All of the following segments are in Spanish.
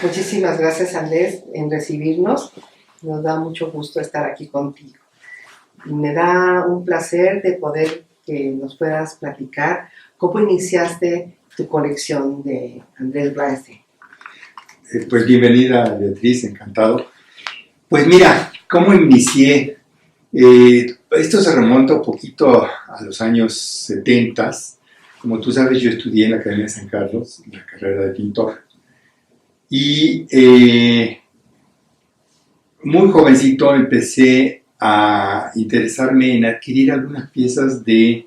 Muchísimas gracias, Andrés, en recibirnos. Nos da mucho gusto estar aquí contigo. Me da un placer de poder que nos puedas platicar cómo iniciaste tu colección de Andrés Bernstein. Pues bienvenida, Beatriz, encantado. Pues mira, ¿cómo inicié? Esto se remonta un poquito a los años 70. Como tú sabes, yo estudié en la Academia de San Carlos, la carrera de pintor. Y muy jovencito empecé a interesarme en adquirir algunas piezas de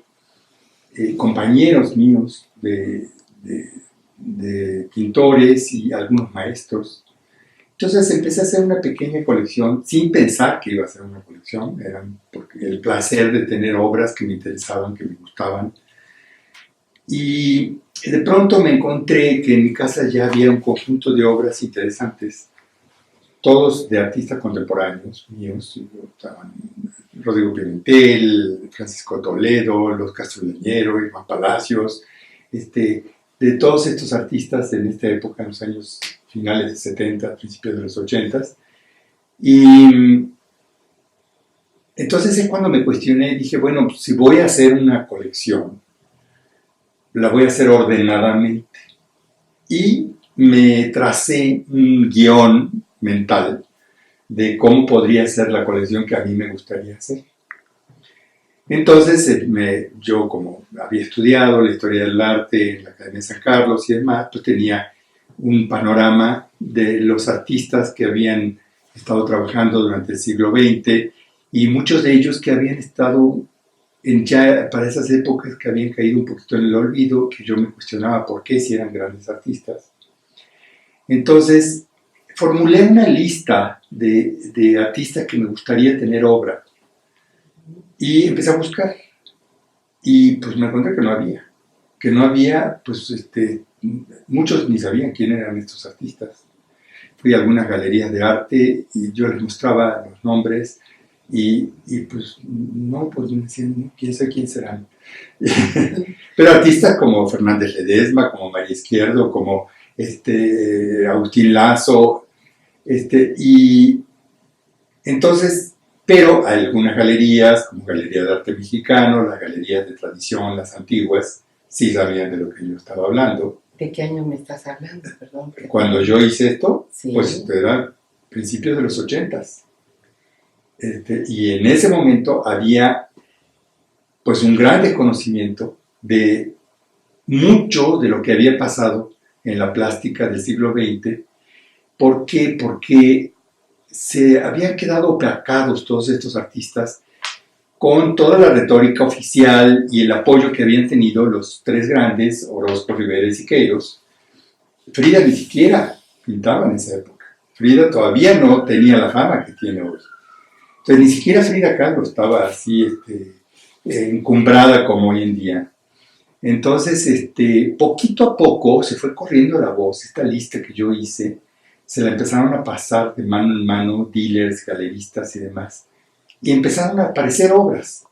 compañeros míos, de pintores y algunos maestros. Entonces empecé a hacer una pequeña colección sin pensar que iba a ser una colección. Era el placer de tener obras que me interesaban, que me gustaban. Y de pronto me encontré que en mi casa ya había un conjunto de obras interesantes, todos de artistas contemporáneos míos. Estaban Rodrigo Pimentel, Francisco Toledo, los Castroleñero, Iván Palacios, de todos estos artistas en esta época, en los años finales de 70, principios de los 80. Y entonces es cuando me cuestioné, dije, bueno, si voy a hacer una colección, la voy a hacer ordenadamente. Y me tracé un guión mental de cómo podría ser la colección que a mí me gustaría hacer. Entonces, yo como había estudiado la historia del arte en la Academia de San Carlos y demás, pues tenía un panorama de los artistas que habían estado trabajando durante el siglo XX y muchos de ellos que habían estado ya para esas épocas que habían caído un poquito en el olvido, que yo me cuestionaba por qué si eran grandes artistas. Entonces, formulé una lista de artistas que me gustaría tener obra y empecé a buscar. Y pues me encontré que no había, pues muchos ni sabían quién eran estos artistas. Fui a algunas galerías de arte y yo les mostraba los nombres y pues no, pues me decían, quién serán. Pero artistas como Fernández Ledesma, como María Izquierdo, como Agustín Lazo, y entonces, pero hay algunas galerías, como Galería de Arte Mexicano, las galerías de tradición, las antiguas, sí sabían de lo que yo estaba hablando. ¿De qué año me estás hablando? Perdón. Cuando yo hice esto, sí. Pues era principios de los 80. Y en ese momento había pues un gran desconocimiento de mucho de lo que había pasado en la plástica del siglo XX. ¿Por qué? Porque se habían quedado opacados todos estos artistas con toda la retórica oficial y el apoyo que habían tenido los tres grandes, Orozco, Rivera y Siqueiros. Frida ni siquiera pintaba en esa época. Frida todavía no tenía la fama que tiene hoy. Entonces ni siquiera Frida Kahlo estaba así encumbrada como hoy en día. Entonces, poquito a poco se fue corriendo la voz. Esta lista que yo hice, se la empezaron a pasar de mano en mano dealers, galeristas y demás. Y empezaron a aparecer obras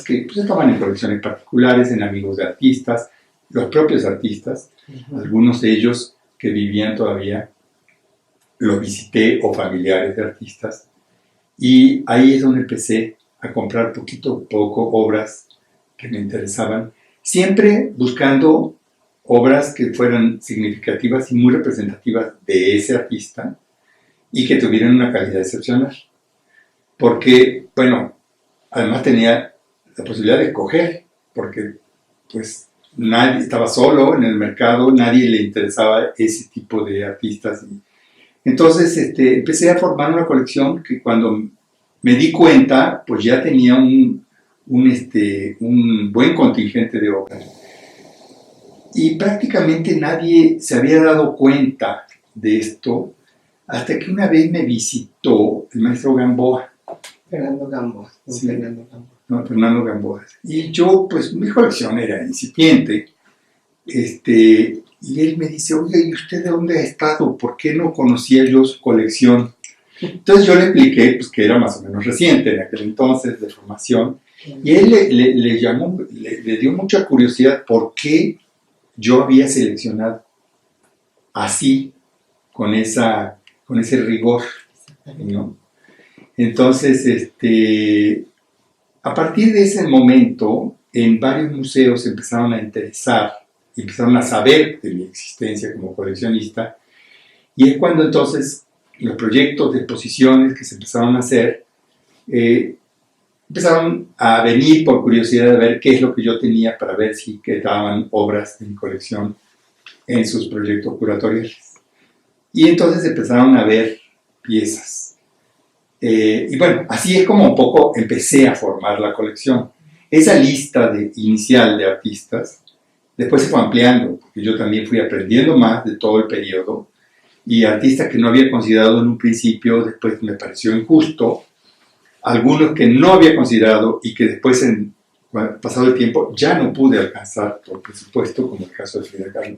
que pues, estaban en colecciones particulares, en amigos de artistas, los propios artistas, algunos de ellos que vivían todavía, los visité, o familiares de artistas. Y ahí es donde empecé a comprar poquito a poco obras que me interesaban, siempre buscando obras que fueran significativas y muy representativas de ese artista y que tuvieran una calidad excepcional. Porque, bueno, además tenía la posibilidad de escoger, porque pues nadie estaba solo en el mercado, nadie le interesaba ese tipo de artistas. Entonces empecé a formar una colección que cuando me di cuenta, pues ya tenía un buen contingente de obras. Y prácticamente nadie se había dado cuenta de esto hasta que una vez me visitó el maestro Gamboa. Fernando Gamboa. Sí, Fernando Gamboa. Y yo, pues mi colección era incipiente. Y él me dice, oye, ¿y usted de dónde ha estado? ¿Por qué no conocía yo su colección? Entonces yo le expliqué pues, que era más o menos reciente en aquel entonces, de formación, y él le dio mucha curiosidad por qué yo había seleccionado así con ese rigor, ¿no? Entonces, a partir de ese momento, en varios museos empezaron a interesar, empezaron a saber de mi existencia como coleccionista, y es cuando entonces los proyectos de exposiciones que se empezaron a hacer, empezaron a venir por curiosidad de ver qué es lo que yo tenía para ver si quedaban obras de mi colección en sus proyectos curatoriales. Y entonces empezaron a ver piezas. Y bueno, así es como un poco empecé a formar la colección. Esa lista inicial de artistas después se fue ampliando, porque yo también fui aprendiendo más de todo el periodo, y artistas que no había considerado en un principio, después me pareció injusto, algunos que no había considerado y que después, pasado el tiempo, ya no pude alcanzar por presupuesto, como el caso de Frida Kahlo,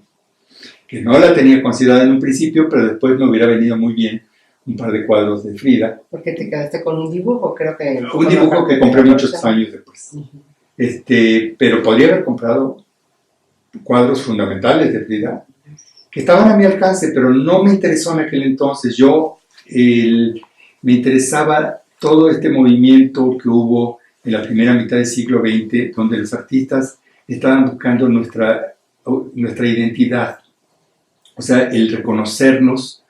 que no la tenía considerada en un principio, pero después me hubiera venido muy bien un par de cuadros de Frida. Porque te quedaste con un dibujo, creo que... Un dibujo que compré muchos años después. Pero podría haber comprado cuadros fundamentales de Frida, que estaban a mi alcance, pero no me interesó en aquel entonces. Me interesaba todo este movimiento que hubo en la primera mitad del siglo XX, donde los artistas estaban buscando nuestra identidad, o sea, el reconocernos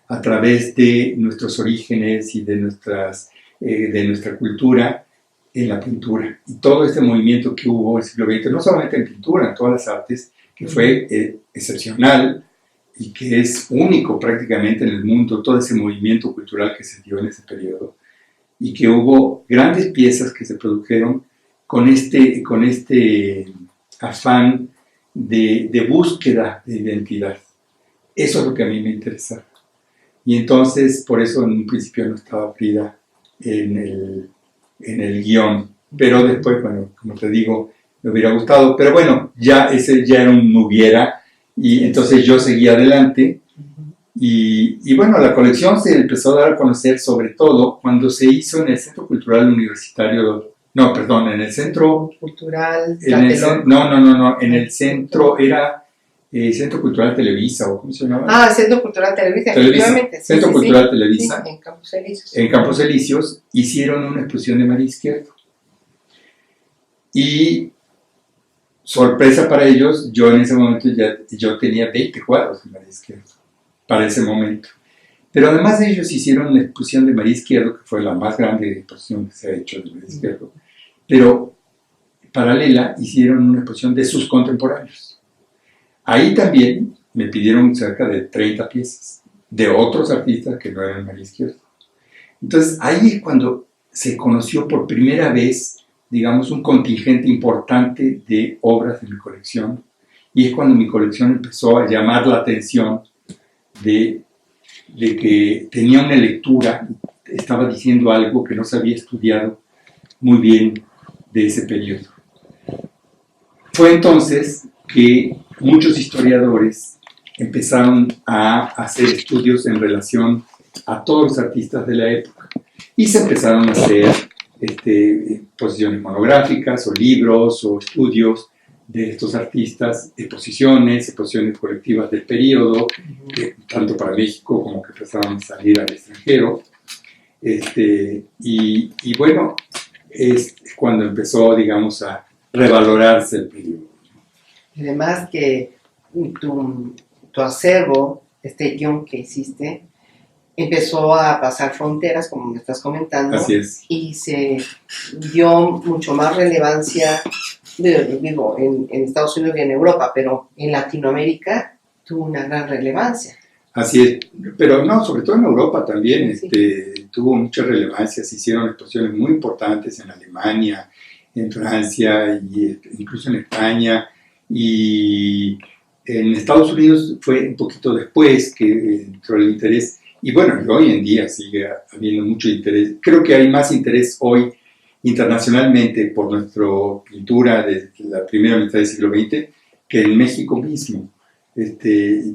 a través de nuestros orígenes y de nuestra cultura en la pintura. Y todo este movimiento que hubo en el siglo XX, no solamente en pintura, en todas las artes, que fue excepcional y que es único prácticamente en el mundo, todo ese movimiento cultural que se dio en ese periodo, y que hubo grandes piezas que se produjeron con este afán de búsqueda de identidad. Eso es lo que a mí me interesaba. Y entonces, por eso en un principio no estaba Frida en el guión. Pero después, bueno, como te digo, me hubiera gustado. Pero bueno, ese ya era un hubiera. Y entonces yo seguí adelante. Y bueno, la colección se empezó a dar a conocer sobre todo cuando se hizo en el Centro Cultural Universitario, en el Centro Cultural, en el centro era Centro Cultural Televisa, ¿o cómo se llamaba? Centro Cultural Televisa, efectivamente. Centro Cultural Televisa. Sí, en Campos Elíseos. En Campos Elíseos hicieron una exposición de María Izquierdo. Y sorpresa para ellos, yo en ese momento yo tenía 20 cuadros de María Izquierdo para ese momento. Pero además de ellos hicieron una exposición de María Izquierdo, que fue la más grande exposición que se ha hecho de María Izquierdo, pero paralela hicieron una exposición de sus contemporáneos. Ahí también me pidieron cerca de 30 piezas de otros artistas que no eran María Izquierdo. Entonces ahí es cuando se conoció por primera vez, digamos, un contingente importante de obras de mi colección, y es cuando mi colección empezó a llamar la atención de que tenía una lectura, estaba diciendo algo que no se había estudiado muy bien de ese periodo. Fue entonces que muchos historiadores empezaron a hacer estudios en relación a todos los artistas de la época, y se empezaron a hacer exposiciones monográficas o libros o estudios de estos artistas, exposiciones colectivas del periodo, tanto para México como que empezaron a salir al extranjero. Y bueno, es cuando empezó, digamos, a revalorarse el periodo. Además que tu acervo, este guión que hiciste, empezó a pasar fronteras, como me estás comentando. Así es. Y se dio mucho más relevancia, digo, en Estados Unidos y en Europa, pero en Latinoamérica tuvo una gran relevancia. Así es, pero no, sobre todo en Europa también, Sí. Tuvo mucha relevancia. Se hicieron exposiciones muy importantes en Alemania, en Francia, y incluso en España, y en Estados Unidos fue un poquito después que entró el interés. Y bueno, hoy en día sigue habiendo mucho interés. Creo que hay más interés hoy internacionalmente por nuestra pintura de la primera mitad del siglo XX que en México mismo.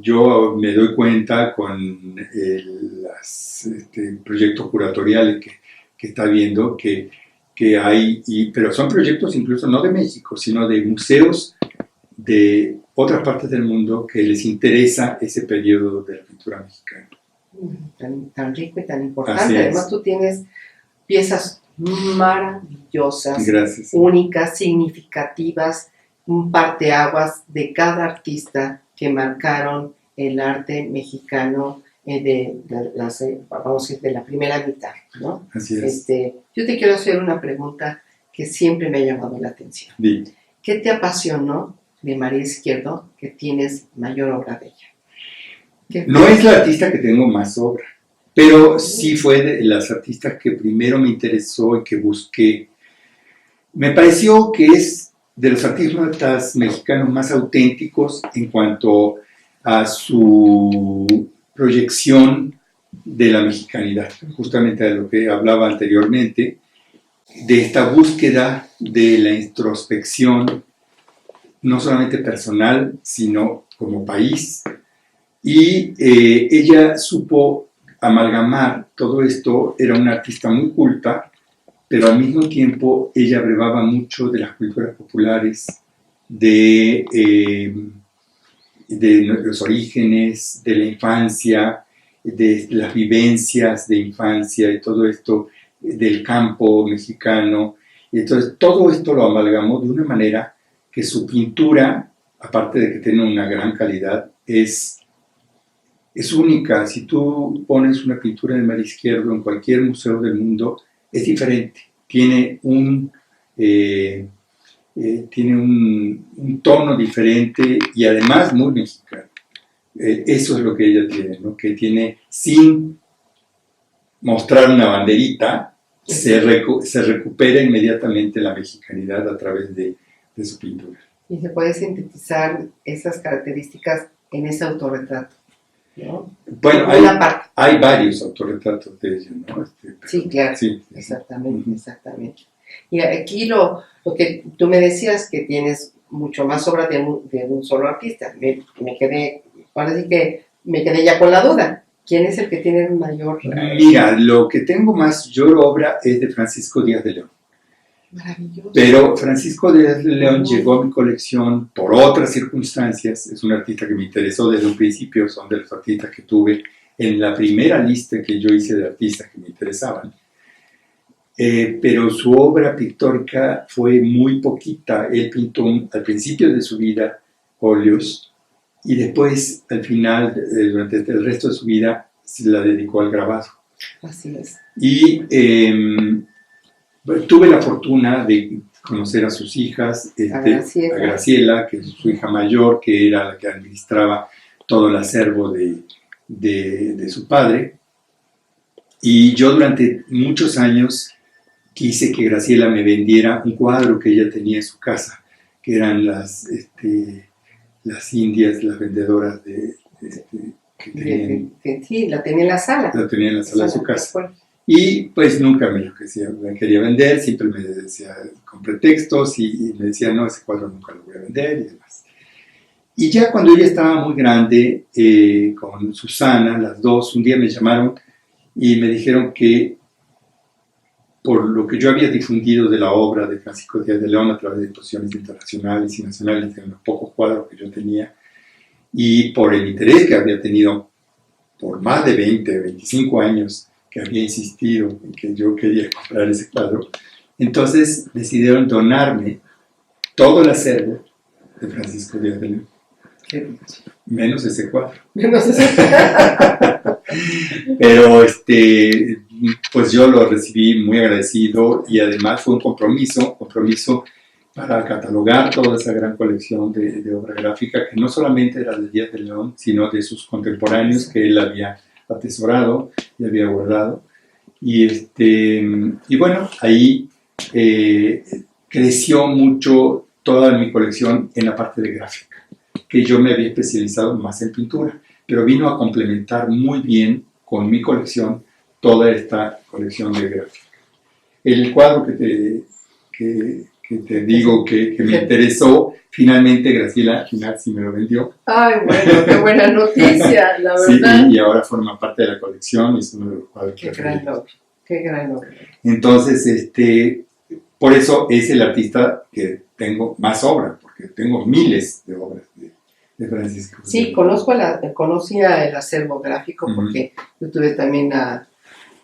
Yo me doy cuenta con los proyectos curatoriales que está viendo que hay, pero son proyectos incluso no de México, sino de museos de otras partes del mundo que les interesa ese periodo de la pintura mexicana. Tan rico y tan Así importante. es. Además, tú tienes piezas maravillosas, Gracias. únicas, significativas, un parteaguas de cada artista que marcaron el arte mexicano vamos a decir, de la primera mitad, ¿no? Así es. Yo te quiero hacer una pregunta que siempre me ha llamado la atención. Sí. ¿Qué te apasionó de María Izquierdo que tienes mayor obra de ella? No es la artista que tengo más obra, pero sí fue de las artistas que primero me interesó y que busqué. Me pareció que es de los artistas mexicanos más auténticos en cuanto a su proyección de la mexicanidad, justamente de lo que hablaba anteriormente, de esta búsqueda de la introspección, no solamente personal, sino como país. Y ella supo amalgamar todo esto, era una artista muy culta, pero al mismo tiempo ella abrevaba mucho de las culturas populares, de los orígenes, de la infancia, de las vivencias de infancia y todo esto del campo mexicano. Y entonces todo esto lo amalgamó de una manera que su pintura, aparte de que tiene una gran calidad, es única. Si tú pones una pintura de María Izquierdo en cualquier museo del mundo, es diferente. Tiene un tono diferente y además muy mexicano. Eso es lo que ella tiene, ¿no? Que tiene, sin mostrar una banderita, se recupera inmediatamente la mexicanidad a través de su pintura. Y se puede sintetizar esas características en ese autorretrato, ¿no? Bueno, hay varios autorretratos de ella, ¿no? Sí, claro, sí. Exactamente, exactamente. Y aquí lo que tú me decías, que tienes mucho más obras de un solo artista. Me quedé, ahora sí que me quedé ya con la duda. ¿Quién es el que tiene el mayor? Mira, lo que tengo más obra es de Francisco Díaz de León. Maravilloso. Pero Francisco Díaz de León llegó a mi colección por otras circunstancias. Es un artista que me interesó desde un principio, son de los artistas que tuve en la primera lista que yo hice de artistas que me interesaban. Pero su obra pictórica fue muy poquita. Él pintó al principio de su vida óleos y después, al final, durante el resto de su vida, se la dedicó al grabado. Así es. Y tuve la fortuna de conocer a sus hijas, a Graciela, que es su hija mayor, que era la que administraba todo el acervo de su padre. Y yo durante muchos años quise que Graciela me vendiera un cuadro que ella tenía en su casa, que eran las indias, las vendedoras que tenían. Sí, la tenía en la sala. La tenía en la sala de su casa. Y pues nunca me quería vender, siempre me decía con pretextos y me decía, no, ese cuadro nunca lo voy a vender y demás. Y ya cuando ella estaba muy grande, con Susana, las dos, un día me llamaron y me dijeron que por lo que yo había difundido de la obra de Francisco Díaz de León a través de exposiciones internacionales y nacionales, en los pocos cuadros que yo tenía, y por el interés que había tenido por más de 20, 25 años, que había insistido en que yo quería comprar ese cuadro, entonces decidieron donarme todo el acervo de Francisco Díaz de León. Menos ese cuadro. Pero pues yo lo recibí muy agradecido y además fue un compromiso para catalogar toda esa gran colección de obra gráfica que no solamente era de Díaz de León, sino de sus contemporáneos que él había atesorado y había guardado. Y bueno, ahí creció mucho toda mi colección en la parte de gráfica, que yo me había especializado más en pintura, pero vino a complementar muy bien con mi colección toda esta colección de gráfica. El cuadro que te digo que me interesó, finalmente Graciela Finazzi me lo vendió. Ay, bueno, qué buena noticia, la verdad. Sí, y ahora forma parte de la colección y es uno de los cuadros. Qué gran logro, qué gran logro. Entonces, por eso es el artista que tengo más obra, porque porque tengo miles de obras de Francisco. Sí, conocía el acervo gráfico porque yo tuve también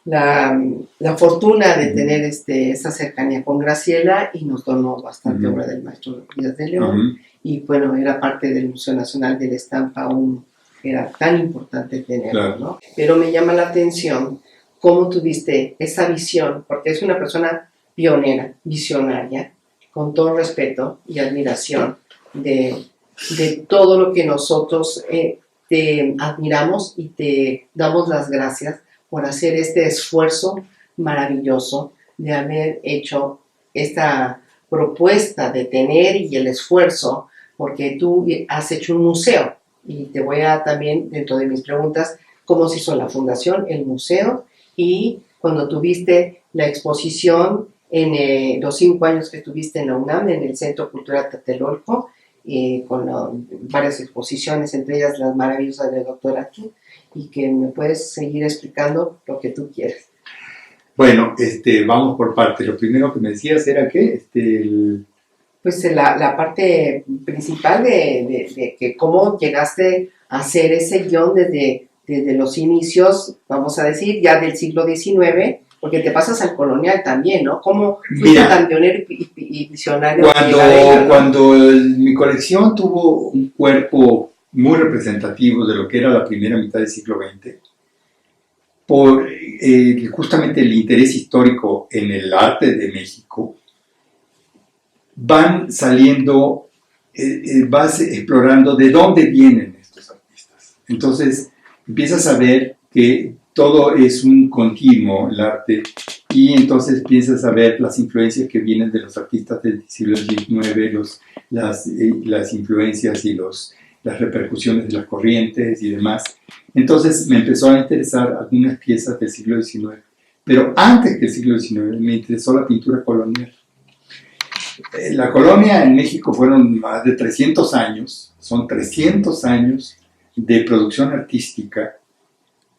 la fortuna de tener esa cercanía con Graciela y nos donó bastante obra del maestro Díaz de León. Y bueno, era parte del Museo Nacional de la Estampa, era tan importante tenerlo, ¿no? Pero me llama la atención cómo tuviste esa visión, porque es una persona pionera, visionaria, con todo respeto y admiración de todo lo que nosotros te admiramos y te damos las gracias por hacer este esfuerzo maravilloso de haber hecho esta propuesta de tener y el esfuerzo, porque tú has hecho un museo. Y te voy a también, dentro de mis preguntas, cómo se hizo la fundación, el museo, y cuando tuviste la exposición en los 5 años que estuviste en la UNAM, en el Centro Cultural Tlatelolco, con varias exposiciones, entre ellas las maravillosas del doctor Aquí, y que me puedes seguir explicando lo que tú quieras. Bueno, vamos por partes. Lo primero que me decías era que pues la parte principal de que cómo llegaste a hacer ese guión desde los inicios, vamos a decir, ya del siglo XIX, porque te pasas al colonial también, ¿no? ¿Cómo fuiste tan pionero y visionario? Cuando mi colección tuvo un cuerpo muy representativo de lo que era la primera mitad del siglo XX, por justamente el interés histórico en el arte de México, van saliendo, vas explorando de dónde vienen estos artistas. Entonces empiezas a ver que todo es un continuo, el arte, y entonces empiezas a ver las influencias que vienen de los artistas del siglo XIX, las influencias y las repercusiones de las corrientes y demás. Entonces me empezó a interesar algunas piezas del siglo XIX, pero antes que el siglo XIX me interesó la pintura colonial. La colonia en México fueron más de 300 años, son 300 años de producción artística,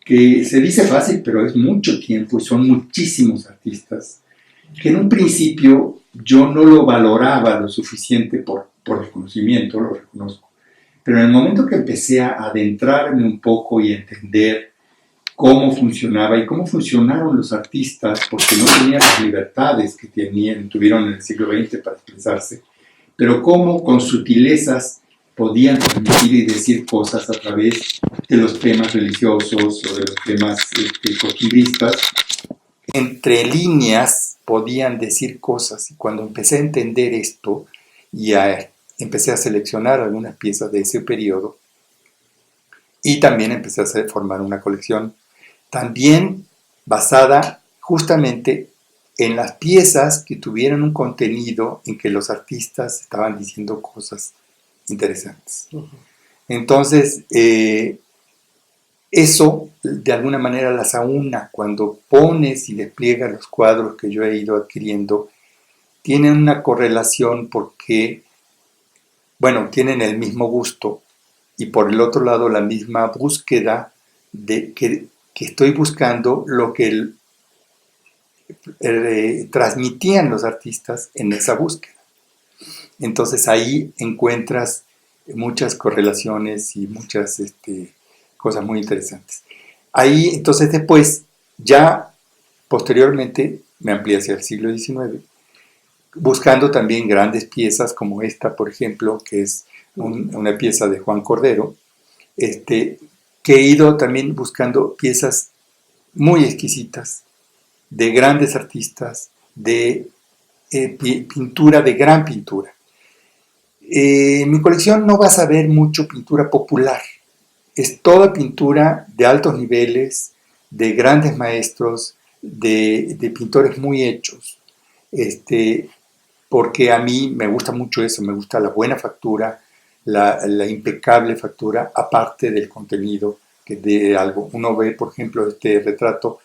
que se dice fácil, pero es mucho tiempo y son muchísimos artistas, que en un principio yo no lo valoraba lo suficiente por desconocimiento, lo reconozco, pero en el momento que empecé a adentrarme un poco y a entender cómo funcionaba y cómo funcionaron los artistas, porque no tenían las libertades que tuvieron en el siglo XX para expresarse, pero cómo con sutilezas podían transmitir y decir cosas a través de los temas religiosos o de los temas costumbristas. Entre líneas podían decir cosas, y cuando empecé a entender esto y empecé a seleccionar algunas piezas de ese periodo, y también empecé a formar una colección también basada justamente en las piezas que tuvieran un contenido en que los artistas estaban diciendo cosas interesantes. Entonces, eso de alguna manera las aúna. Cuando pones y despliegas los cuadros que yo he ido adquiriendo, tienen una correlación porque, bueno, tienen el mismo gusto y por el otro lado la misma búsqueda de que estoy buscando lo que transmitían los artistas en esa búsqueda. Entonces ahí encuentras muchas correlaciones y muchas cosas muy interesantes. Ahí, entonces después, ya posteriormente, me amplié hacia el siglo XIX, buscando también grandes piezas como esta, por ejemplo, que es una pieza de Juan Cordero, que he ido también buscando piezas muy exquisitas, de grandes artistas, de pintura, de gran pintura. En mi colección no vas a ver mucho pintura popular, es toda pintura de altos niveles, de grandes maestros, de pintores muy hechos, porque a mí me gusta mucho eso, me gusta la buena factura, la impecable factura, aparte del contenido de algo. Uno ve, por ejemplo, este retrato,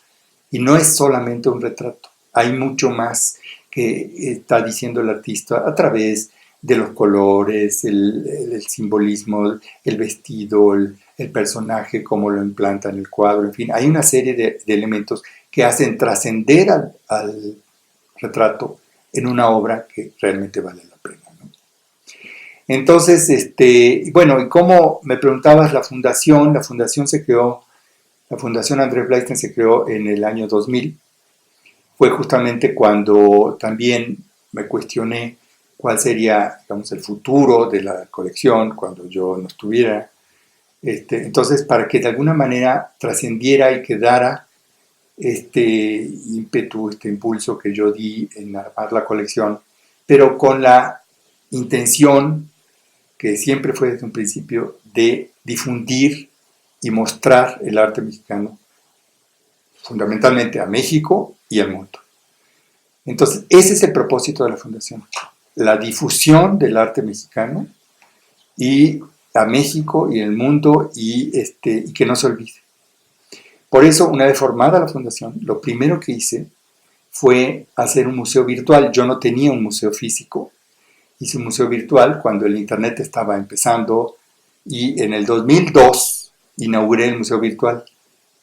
y no es solamente un retrato, hay mucho más que está diciendo el artista a través de los colores, el simbolismo, el vestido, el personaje, cómo lo implanta en el cuadro, en fin, hay una serie de elementos que hacen trascender al retrato en una obra que realmente vale la pena, ¿no? Entonces, bueno, y como me preguntabas, la fundación la Fundación Andrés Blaisten se creó en el año 2000. Fue justamente cuando también me cuestioné cuál sería, digamos, el futuro de la colección cuando yo no estuviera. Entonces, para que de alguna manera trascendiera y quedara este ímpetu, este impulso que yo di en armar la colección, pero con la intención que siempre fue desde un principio de difundir y mostrar el arte mexicano, fundamentalmente a México y al mundo. Entonces, ese es el propósito de la fundación, la difusión del arte mexicano y a México y el mundo y que no se olvide. Por eso, una vez formada la fundación, lo primero que hice fue hacer un museo virtual. Yo no tenía un museo físico, hice un museo virtual cuando el internet estaba empezando y en el 2002 inauguré el museo virtual.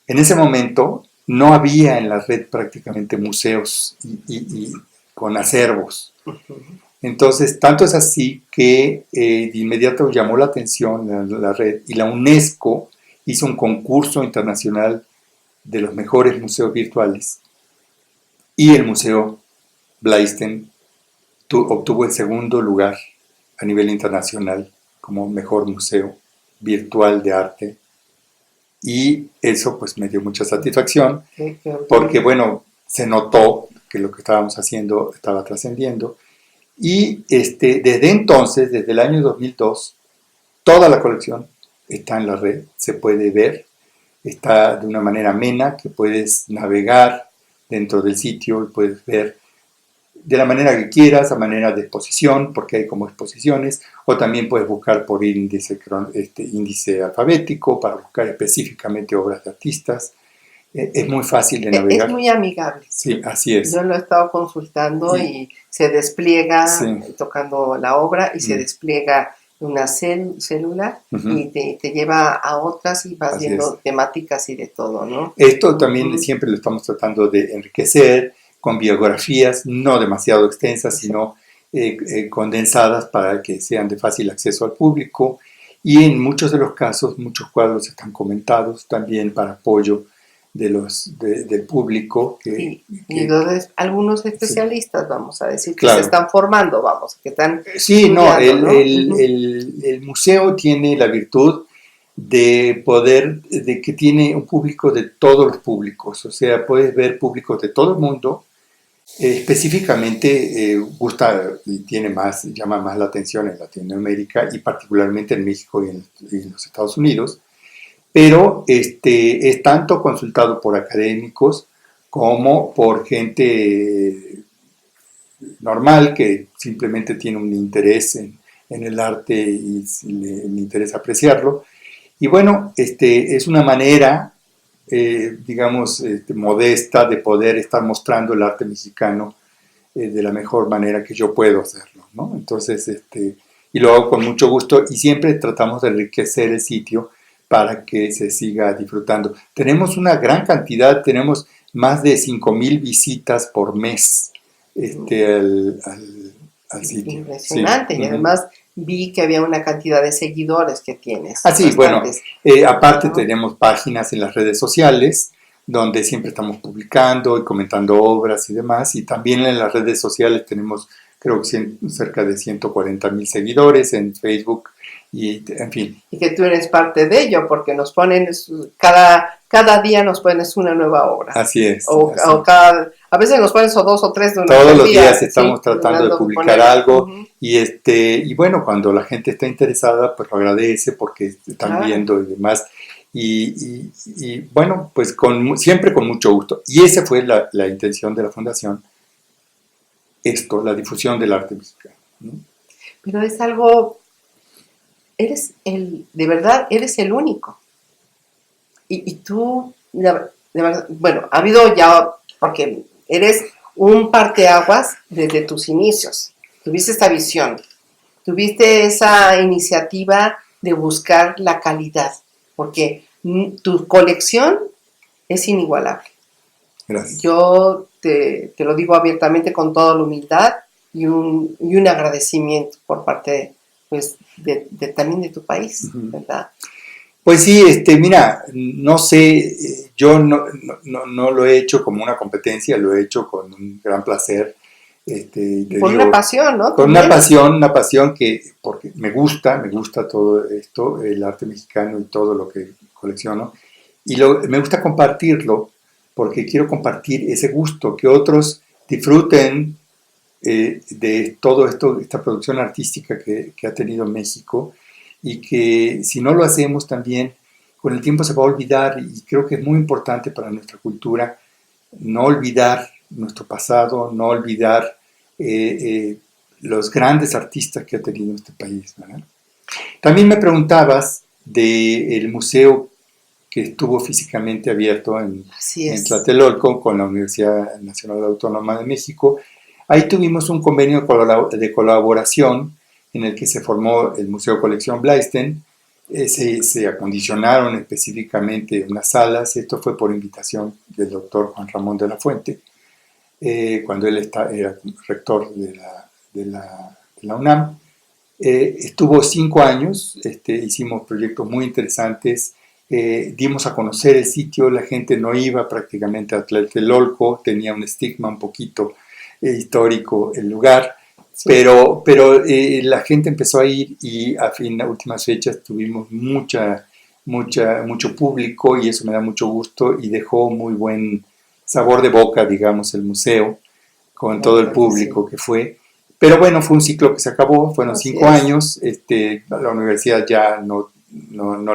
En ese momento no había en la red prácticamente museos y con acervos. Entonces, tanto es así que de inmediato llamó la atención la red y la UNESCO hizo un concurso internacional de los mejores museos virtuales y el Museo Blaisten obtuvo el segundo lugar a nivel internacional como mejor museo virtual de arte y eso pues me dio mucha satisfacción porque bueno, se notó que lo que estábamos haciendo estaba trascendiendo y desde entonces, desde el año 2002, toda la colección está en la red, se puede ver, está de una manera amena que puedes navegar dentro del sitio y puedes ver de la manera que quieras, a manera de exposición, porque hay como exposiciones, o también puedes buscar por índice alfabético para buscar específicamente obras de artistas. Es muy fácil de navegar. Es muy amigable. Sí, así es. Yo lo he estado consultando y se despliega tocando la obra y se despliega una célula y te lleva a otras y vas viendo temáticas y de todo, ¿no? Esto también siempre lo estamos tratando de enriquecer con biografías no demasiado extensas, sino condensadas para que sean de fácil acceso al público. Y en muchos de los casos, muchos cuadros están comentados también para apoyo del público. Y entonces, algunos especialistas, vamos a decir, que se están formando, que están el museo tiene la virtud de que tiene un público de todos los públicos, o sea, puedes ver públicos de todo el mundo. Específicamente gusta y llama más la atención en Latinoamérica y particularmente en México y en los Estados Unidos, pero es tanto consultado por académicos como por gente normal que simplemente tiene un interés en el arte y le interesa apreciarlo. Y bueno, es una manera digamos, modesta de poder estar mostrando el arte mexicano de la mejor manera que yo puedo hacerlo, ¿no? Entonces, y lo hago con mucho gusto y siempre tratamos de enriquecer el sitio para que se siga disfrutando. Tenemos una gran cantidad, tenemos más de 5,000 visitas por mes al sitio. Impresionante, y además vi que había una cantidad de seguidores que tienes. Sí, bueno, aparte tenemos páginas en las redes sociales donde siempre estamos publicando y comentando obras y demás, y también en las redes sociales tenemos creo que cerca de 140,000 seguidores en Facebook y en fin. Y que tú eres parte de ello porque nos ponen, cada día nos pones una nueva obra. Así es. A veces nos pones dos o tres de una Todos los días estamos tratando de publicar algo y bueno, cuando la gente está interesada, pues lo agradece porque están viendo y demás. Y bueno, pues siempre con mucho gusto. Y esa fue la intención de la fundación, la difusión del arte mexicano, ¿no? Pero es algo, de verdad, eres el único. Y tú, de verdad, bueno, ha habido ya, porque eres un parteaguas desde tus inicios. Tuviste esta visión, tuviste esa iniciativa de buscar la calidad, porque tu colección es inigualable. Gracias. Yo te lo digo abiertamente con toda la humildad y un agradecimiento por parte pues, también de tu país, ¿verdad? Pues sí, mira, no sé, yo no lo he hecho como una competencia, lo he hecho con un gran placer. Una pasión, ¿no? Con una pasión que, porque me gusta todo esto, el arte mexicano y todo lo que colecciono, y me gusta compartirlo, porque quiero compartir ese gusto, que otros disfruten de todo esto, esta producción artística que ha tenido México, y que si no lo hacemos también, con el tiempo se va a olvidar, y creo que es muy importante para nuestra cultura no olvidar nuestro pasado, no olvidar los grandes artistas que ha tenido este país, ¿verdad? También me preguntabas del museo que estuvo físicamente abierto en Tlatelolco con la Universidad Nacional Autónoma de México. Ahí tuvimos un convenio de colaboración en el que se formó el Museo Colección Blaisten. Se acondicionaron específicamente unas salas. Esto fue por invitación del doctor Juan Ramón de la Fuente, cuando él era rector de la UNAM. Estuvo 5 años, hicimos proyectos muy interesantes, dimos a conocer el sitio, la gente no iba prácticamente a Tlatelolco, tenía un estigma un poquito histórico el lugar, sí. pero la gente empezó a ir, y a últimas fechas tuvimos mucho público, y eso me da mucho gusto, y dejó muy buen sabor de boca, digamos, el museo, con todo el público que fue. Pero bueno, fue un ciclo que se acabó, fueron 5 años, a la universidad ya no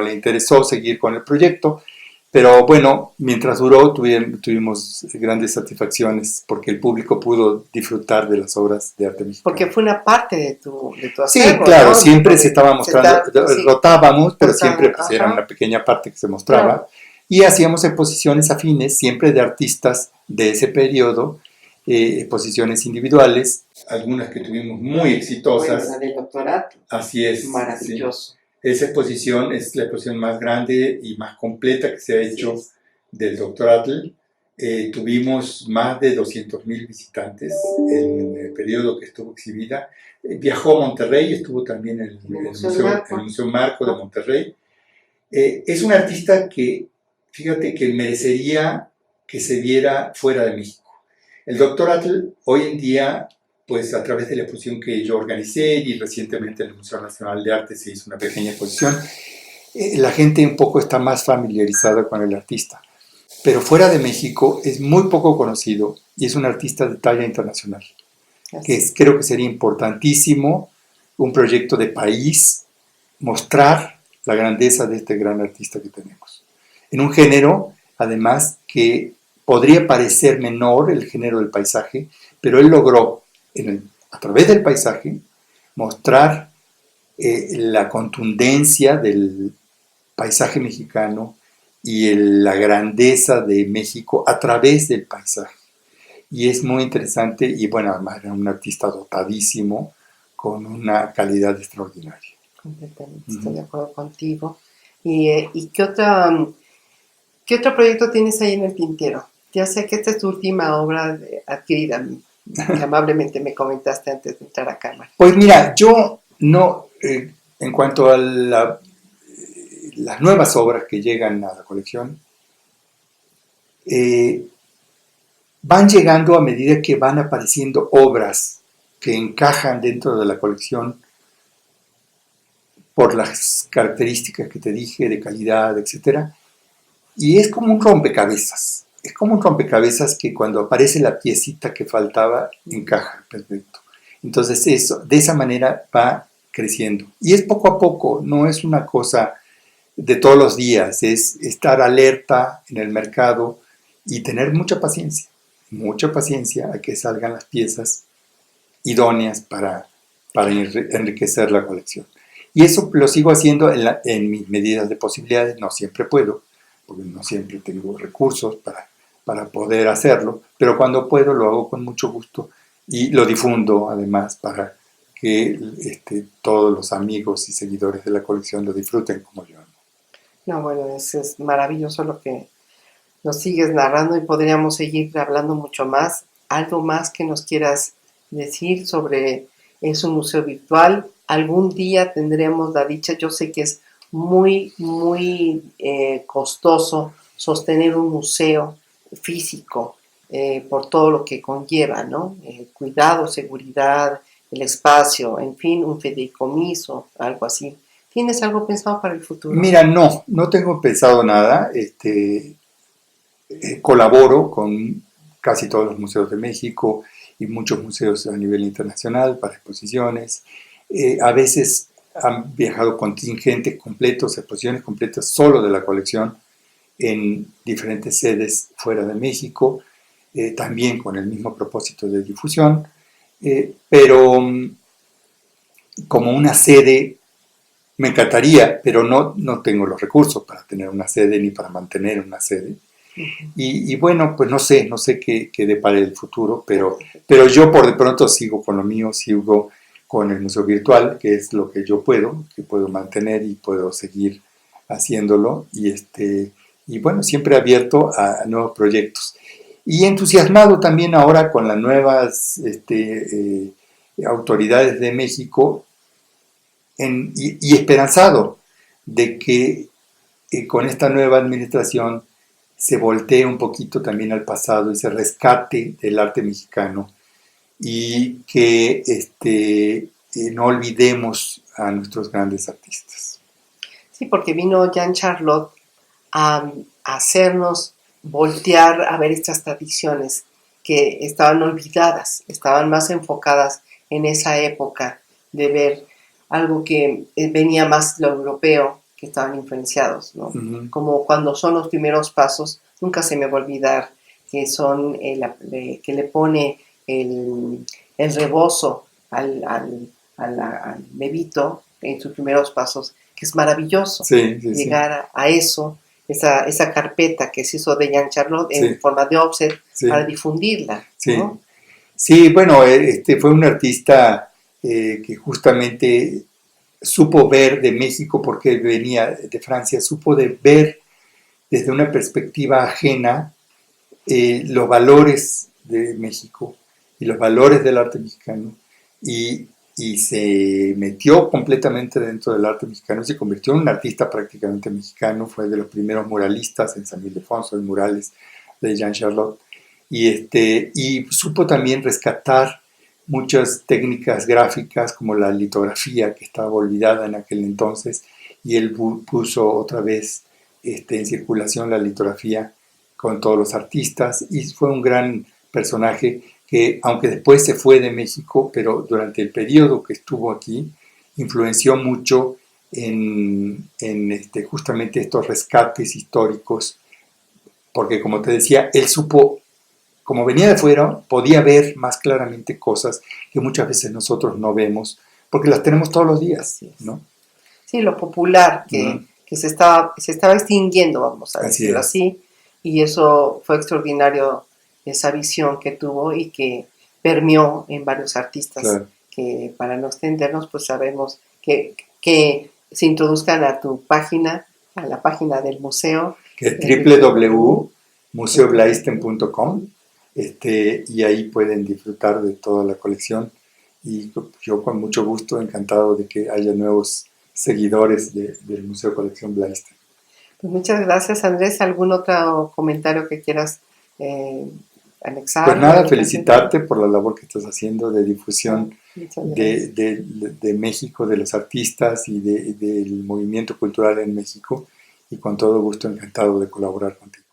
le interesó seguir con el proyecto, pero bueno, mientras duró tuvimos grandes satisfacciones porque el público pudo disfrutar de las obras de arte mexicano. Porque fue una parte de tu acervo, sí, claro, ¿no? Siempre se estaba mostrando, sí, rotábamos, pero siempre pues, era una pequeña parte que se mostraba, claro. Y hacíamos exposiciones afines, siempre de artistas de ese periodo, exposiciones individuales, algunas que tuvimos muy exitosas. Bueno, la del doctorado. Así es. Maravilloso. Sí. Esa exposición es la exposición más grande y más completa que se ha hecho del doctorado. Tuvimos más de 200,000 visitantes en el periodo que estuvo exhibida. Viajó a Monterrey, estuvo también en el Museo Marco de Monterrey. Es un artista que, fíjate, que merecería que se viera fuera de México. El Dr. Atl hoy en día, pues a través de la exposición que yo organicé, y recientemente en el Museo Nacional de Arte se hizo una pequeña exposición, la gente un poco está más familiarizada con el artista. Pero fuera de México es muy poco conocido y es un artista de talla internacional. Creo que sería importantísimo un proyecto de país, mostrar la grandeza de este gran artista que tenemos. En un género, además, que podría parecer menor, el género del paisaje, pero él logró, a través del paisaje, mostrar la contundencia del paisaje mexicano y la grandeza de México a través del paisaje. Y es muy interesante, y bueno, además era un artista dotadísimo, con una calidad extraordinaria. Completamente, estoy de acuerdo contigo. ¿Y qué otro proyecto tienes ahí en el tintero? Ya sé que esta es tu última obra adquirida, que amablemente me comentaste antes de entrar a cámara. Pues mira, yo no, en cuanto a las nuevas obras que llegan a la colección, van llegando a medida que van apareciendo obras que encajan dentro de la colección por las características que te dije, de calidad, etc. Y es como un rompecabezas. Es como un rompecabezas que cuando aparece la piecita que faltaba, encaja perfecto. Entonces eso, de esa manera va creciendo. Y es poco a poco, no es una cosa de todos los días, es estar alerta en el mercado y tener mucha paciencia a que salgan las piezas idóneas para enriquecer la colección. Y eso lo sigo haciendo en mis medidas de posibilidades. No siempre puedo, porque no siempre tengo recursos para poder hacerlo, pero cuando puedo lo hago con mucho gusto y lo difundo además para que todos los amigos y seguidores de la colección lo disfruten como yo. No, bueno, es maravilloso lo que nos sigues narrando y podríamos seguir hablando mucho más. ¿Algo más que nos quieras decir sobre es un museo virtual? algún día tendremos la dicha. Yo sé que es muy, muy costoso sostener un museo físico por todo lo que conlleva, ¿no? Cuidado, seguridad, el espacio, en fin, un fideicomiso, algo así. ¿Tienes algo pensado para el futuro? Mira, no tengo pensado nada. Colaboro con casi todos los museos de México y muchos museos a nivel internacional para exposiciones. A veces han viajado contingentes completos, exposiciones completas solo de la colección en diferentes sedes fuera de México, también con el mismo propósito de difusión, pero como una sede me encantaría, pero no tengo los recursos para tener una sede ni para mantener una sede. Y bueno, pues no sé qué depare el futuro, pero yo por de pronto sigo con lo mío, sigo con el museo virtual, que es lo que yo que puedo mantener y puedo seguir haciéndolo. Y bueno, siempre abierto a nuevos proyectos. Y entusiasmado también ahora con las nuevas autoridades de México y esperanzado de que con esta nueva administración se voltee un poquito también al pasado y se rescate del arte mexicano y que no olvidemos a nuestros grandes artistas. Sí, porque vino Jean Charlotte a hacernos voltear a ver estas tradiciones que estaban olvidadas, estaban más enfocadas en esa época de ver algo que venía más lo europeo, que estaban influenciados, ¿no? Uh-huh. Como cuando son los primeros pasos, nunca se me va a olvidar que son que le pone el rebozo al bebito en sus primeros pasos, que es maravilloso sí. llegar a eso, esa carpeta que se hizo de Jean Charlotte en forma de offset para difundirla, ¿no? Sí, bueno, fue un artista que justamente supo ver de México, porque venía de Francia, supo ver desde una perspectiva ajena los valores de México y los valores del arte mexicano y se metió completamente dentro del arte mexicano, se convirtió en un artista prácticamente mexicano, fue de los primeros muralistas en San Ildefonso, en murales de Jean Charlotte, y supo también rescatar muchas técnicas gráficas como la litografía, que estaba olvidada en aquel entonces, y él puso otra vez en circulación la litografía con todos los artistas, y fue un gran personaje que, aunque después se fue de México, pero durante el periodo que estuvo aquí, influenció mucho en justamente estos rescates históricos, porque como te decía, él supo, como venía de fuera, podía ver más claramente cosas que muchas veces nosotros no vemos, porque las tenemos todos los días, ¿no? Sí, lo popular que se estaba extinguiendo, vamos a decirlo así, y eso fue extraordinario, esa visión que tuvo y que permeó en varios artistas, que para no extendernos, pues sabemos que se introduzcan a tu página, a la página del museo, que es www.museoblaisten.com, y ahí pueden disfrutar de toda la colección, y yo con mucho gusto, encantado de que haya nuevos seguidores del Museo Colección Blaisten. Pues muchas gracias, Andrés. ¿Algún otro comentario que quieras anexar? Pues nada, felicitarte por la labor que estás haciendo de difusión de México, de los artistas y del movimiento cultural en México, y con todo gusto encantado de colaborar contigo.